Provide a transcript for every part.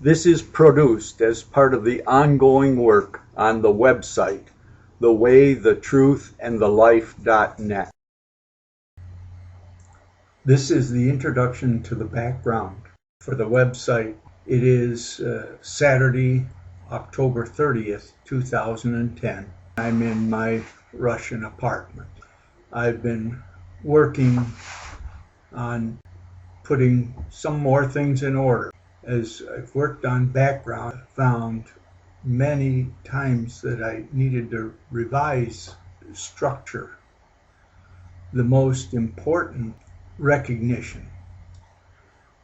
This is produced as part of the ongoing work on the website, thewaythetruthandthelife.net. This is the introduction to the background for the website. It is Saturday, October 30th, 2010. I'm in my Russian apartment. I've been working on putting some more things in order. As I've worked on background, I found many times that I needed to revise structure. The most important recognition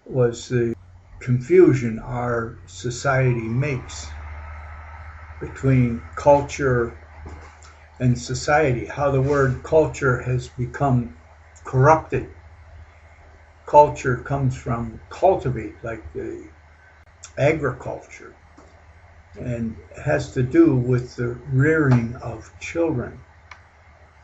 was the confusion our society makes between culture and society, how the word culture has become corrupted. Culture comes from cultivate, like the agriculture, and has to do with the rearing of children.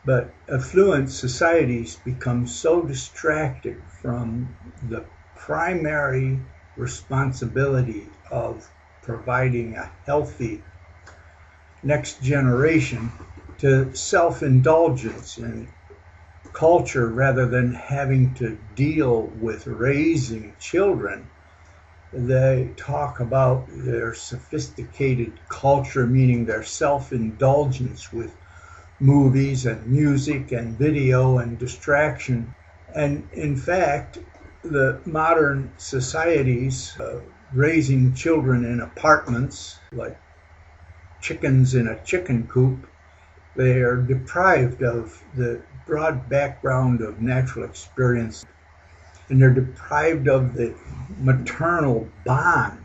But affluent societies become so distracted from the primary responsibility of providing a healthy next generation to self-indulgence and culture rather than having to deal with raising children. They talk about their sophisticated culture, meaning their self-indulgence with movies and music and video and distraction. And in fact, the modern societies raising children in apartments like chickens in a chicken coop, they are deprived of the broad background of natural experience, and they're deprived of the maternal bond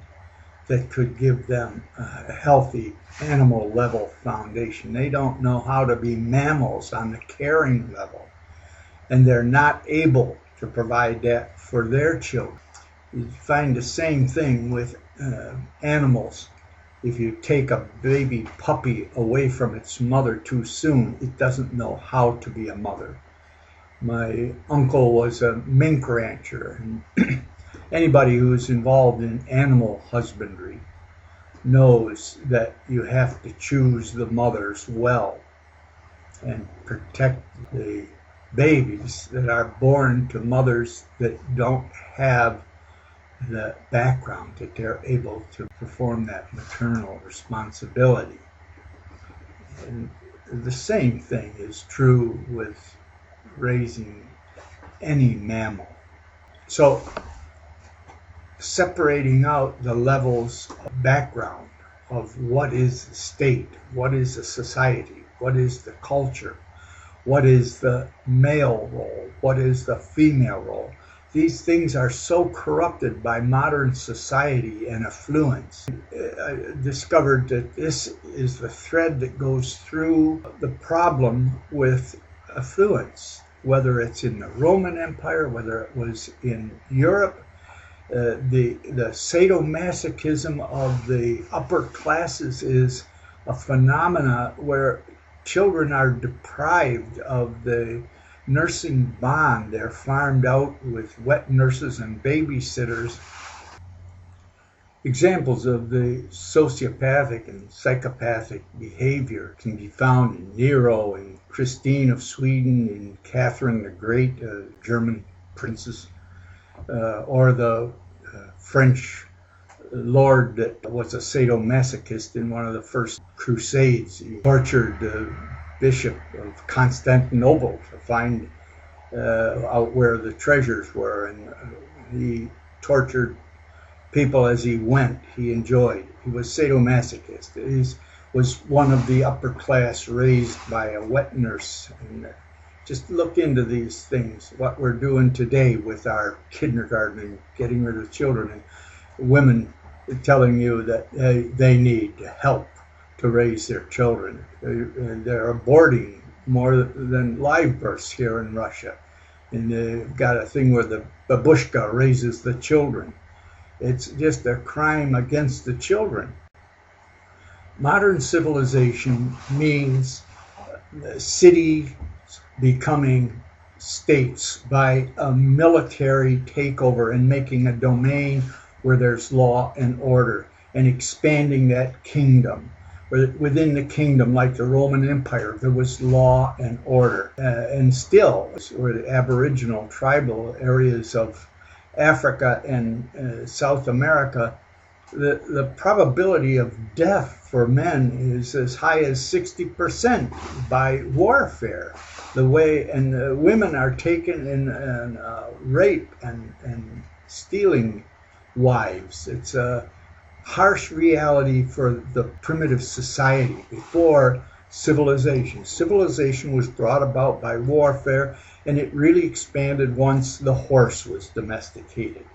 that could give them a healthy animal level foundation. They don't know how to be mammals on the caring level, and they're not able to provide that for their children. You find the same thing with animals. If you take a baby puppy away from its mother too soon, it doesn't know how to be a mother. My uncle was a mink rancher, and anybody who's involved in animal husbandry knows that you have to choose the mothers well and protect the babies that are born to mothers that don't have the background that they're able to perform that maternal responsibility. And the same thing is true with raising any mammal. So separating out the levels of background of what is the state, what is the society, what is the culture, what is the male role, what is the female role. These things are so corrupted by modern society and affluence. I discovered that this is the thread that goes through the problem with affluence, whether it's in the Roman Empire, whether it was in Europe. The sadomasochism of the upper classes is a phenomena where children are deprived of the nursing bond. They're farmed out with wet nurses and babysitters. Examples of the sociopathic and psychopathic behavior can be found in Nero and Christine of Sweden and Catherine the Great, German princess, or the French lord that was a sadomasochist in one of the first crusades. He tortured the Bishop of Constantinople to find out where the treasures were, and he tortured people as he went. He enjoyed. He was sadomasochist. He was one of the upper class raised by a wet nurse. And just look into these things, what we're doing today with our kindergarten and getting rid of children, and women telling you that they need help to raise their children. They're aborting more than live births here in Russia. And they've got a thing where the babushka raises the children. It's just a crime against the children. Modern civilization means cities becoming states by a military takeover and making a domain where there's law and order, and expanding that kingdom. Within the kingdom, like the Roman Empire, there was law and order. And still, where the Aboriginal tribal areas of Africa and South America, the probability of death for men is as high as 60% by warfare. And women are taken in rape and stealing wives. It's a harsh reality for the primitive society before civilization. Civilization was brought about by warfare, and it really expanded once the horse was domesticated.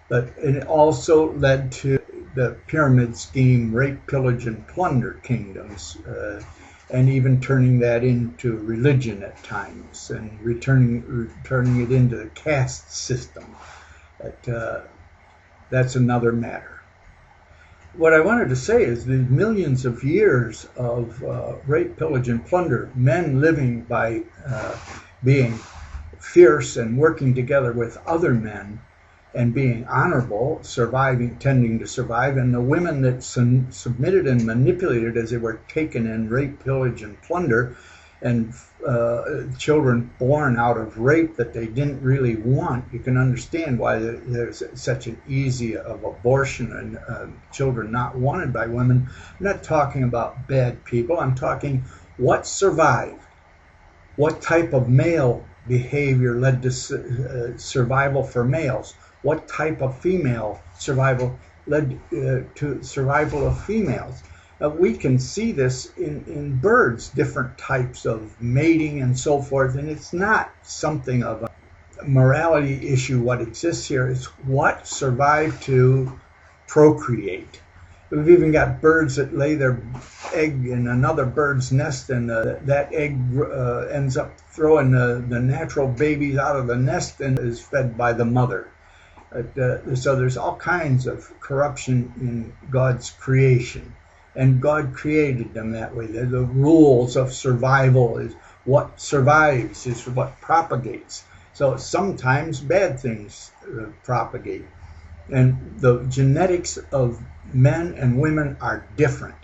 But it also led to the pyramid scheme, rape, pillage, and plunder kingdoms, and even turning that into religion at times, and turning it into the caste system. But that's another matter. What I wanted to say is the millions of years of rape, pillage, and plunder, men living by being fierce and working together with other men and being honorable, tending to survive, and the women that submitted and manipulated as they were taken in rape, pillage, and plunder, and children born out of rape that they didn't really want. You can understand why there's such an easy of abortion and children not wanted by women. I'm not talking about bad people. I'm talking what survived. What type of male behavior led to survival for males? What type of female survival led to survival of females? We can see this in birds, different types of mating and so forth, and it's not something of a morality issue what exists here. It's what survived to procreate. We've even got birds that lay their egg in another bird's nest, and that egg ends up throwing the natural babies out of the nest and is fed by the mother. So there's all kinds of corruption in God's creation. And God created them that way. The rules of survival is what survives, is what propagates. So sometimes bad things propagate. And the genetics of men and women are different.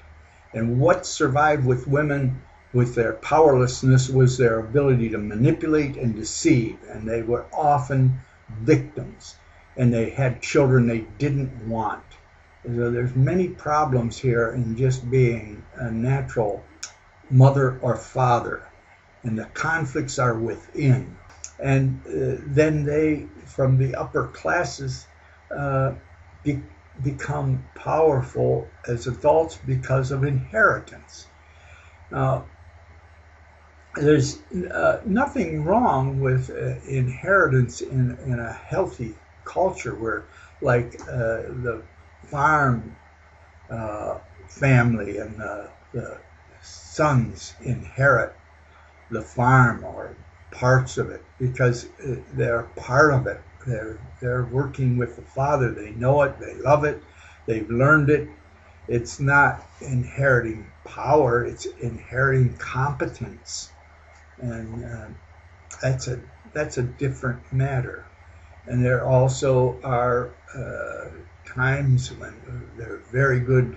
And what survived with women, with their powerlessness, was their ability to manipulate and deceive. And they were often victims. And they had children they didn't want. So there's many problems here in just being a natural mother or father, and the conflicts are within. And then they, from the upper classes, become powerful as adults because of inheritance. Now, there's nothing wrong with inheritance in a healthy culture where, like the farm family and the sons inherit the farm or parts of it because they're part of it. They're working with the father. They know it. They love it. They've learned it. It's not inheriting power. It's inheriting competence, and that's a different matter. And there also are times when there are very good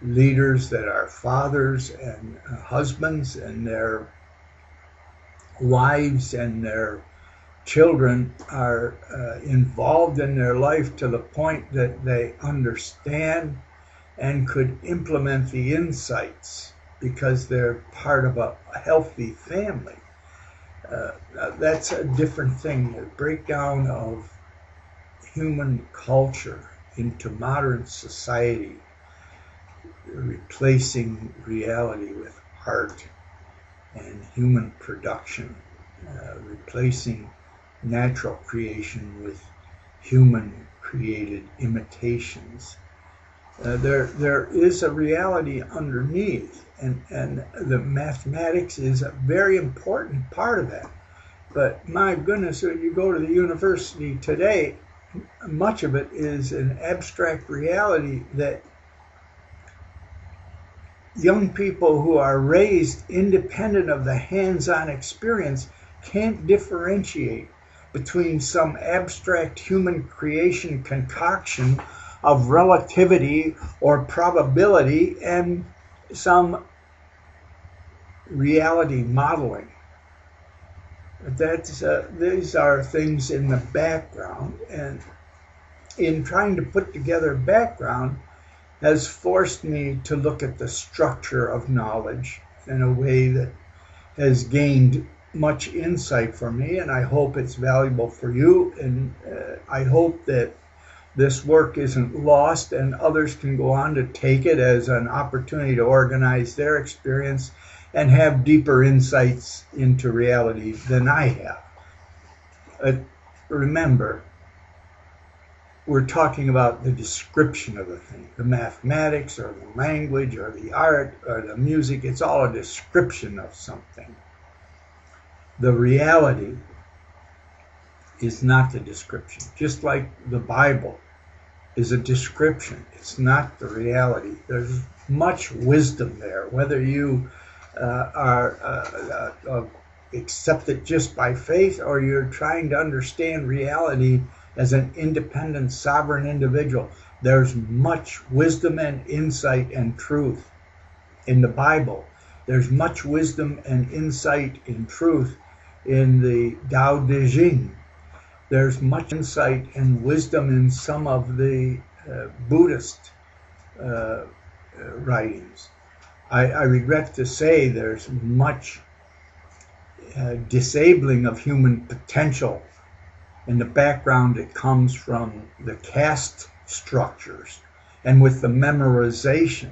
leaders that are fathers and husbands, and their wives and their children are involved in their life to the point that they understand and could implement the insights because they're part of a healthy family. That's a different thing. The breakdown of human culture into modern society, replacing reality with art and human production, replacing natural creation with human created imitations. There is a reality underneath, and the mathematics is a very important part of that. But my goodness, when you go to the university today, much of it is an abstract reality that young people who are raised independent of the hands-on experience can't differentiate between some abstract human creation concoction of relativity or probability and some reality modeling. These are things in the background, and in trying to put together background has forced me to look at the structure of knowledge in a way that has gained much insight for me, and I hope it's valuable for you, and I hope that this work isn't lost and others can go on to take it as an opportunity to organize their experience and have deeper insights into reality than I have. Remember, we're talking about the description of the thing, the mathematics or the language or the art or the music. It's all a description of something. The reality is not the description. Just like the Bible is a description, it's not the reality. There's much wisdom there, whether you accept it just by faith or you're trying to understand reality as an independent, sovereign individual. There's much wisdom and insight and truth in the Bible. There's much wisdom and insight and truth in the Tao Te Ching. There's much insight and wisdom in some of the Buddhist writings. I regret to say there's much disabling of human potential in the background. It comes from the caste structures and with the memorization.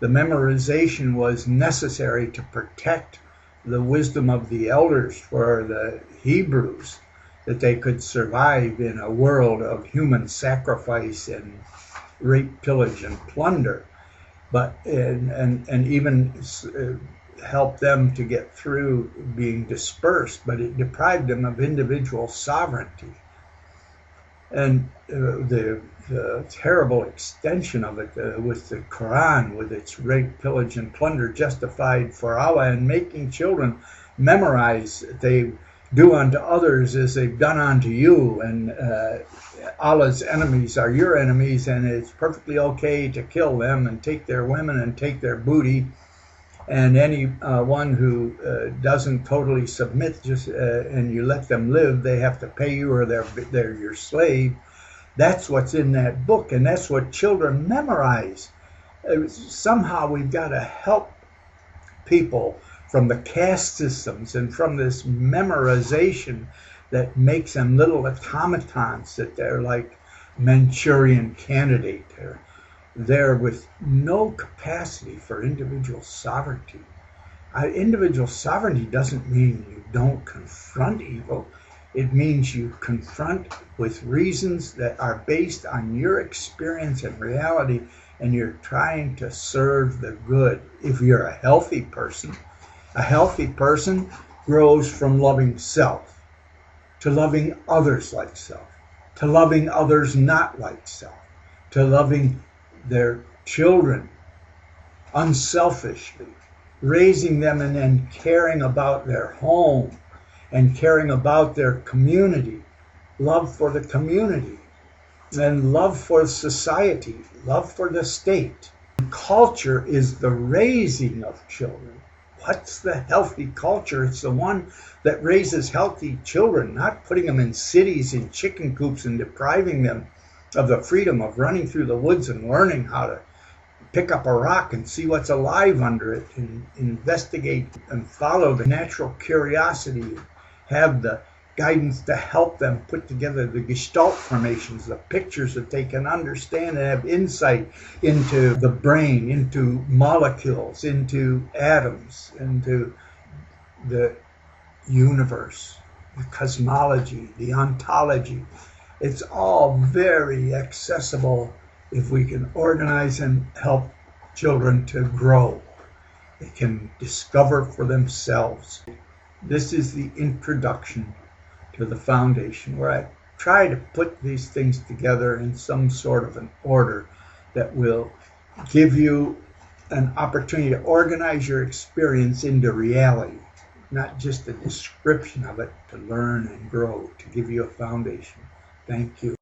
The memorization was necessary to protect the wisdom of the elders for the Hebrews, that they could survive in a world of human sacrifice and rape, pillage, and plunder, but and even help them to get through being dispersed, but it deprived them of individual sovereignty. And the terrible extension of it with the Quran, with its rape, pillage, and plunder justified for Allah, and making children memorize they do unto others as they've done unto you, and Allah's enemies are your enemies, and it's perfectly okay to kill them and take their women and take their booty, and any one who doesn't totally submit, just and you let them live, they have to pay you or they're your slave. That's what's in that book, and that's what children memorize. Somehow we've got to help people from the caste systems and from this memorization that makes them little automatons, that they're like Manchurian Candidate. They're there with no capacity for individual sovereignty. Individual sovereignty doesn't mean you don't confront evil. It means you confront with reasons that are based on your experience and reality, and you're trying to serve the good. If you're a healthy person grows from loving self to loving others like self, to loving others not like self, to loving their children unselfishly, raising them and then caring about their home and caring about their community, love for the community, and love for society, love for the state. Culture is the raising of children. What's the healthy culture? It's the one that raises healthy children, not putting them in cities, in chicken coops, and depriving them of the freedom of running through the woods and learning how to pick up a rock and see what's alive under it, and investigate and follow the natural curiosity, have the guidance to help them put together the gestalt formations, the pictures that they can understand and have insight into the brain, into molecules, into atoms, into the universe, the cosmology, the ontology. It's all very accessible if we can organize and help children to grow. They can discover for themselves. This is the introduction to the foundation, where I try to put these things together in some sort of an order that will give you an opportunity to organize your experience into reality. not just a description of it, to learn and grow, to give you a foundation. Thank you.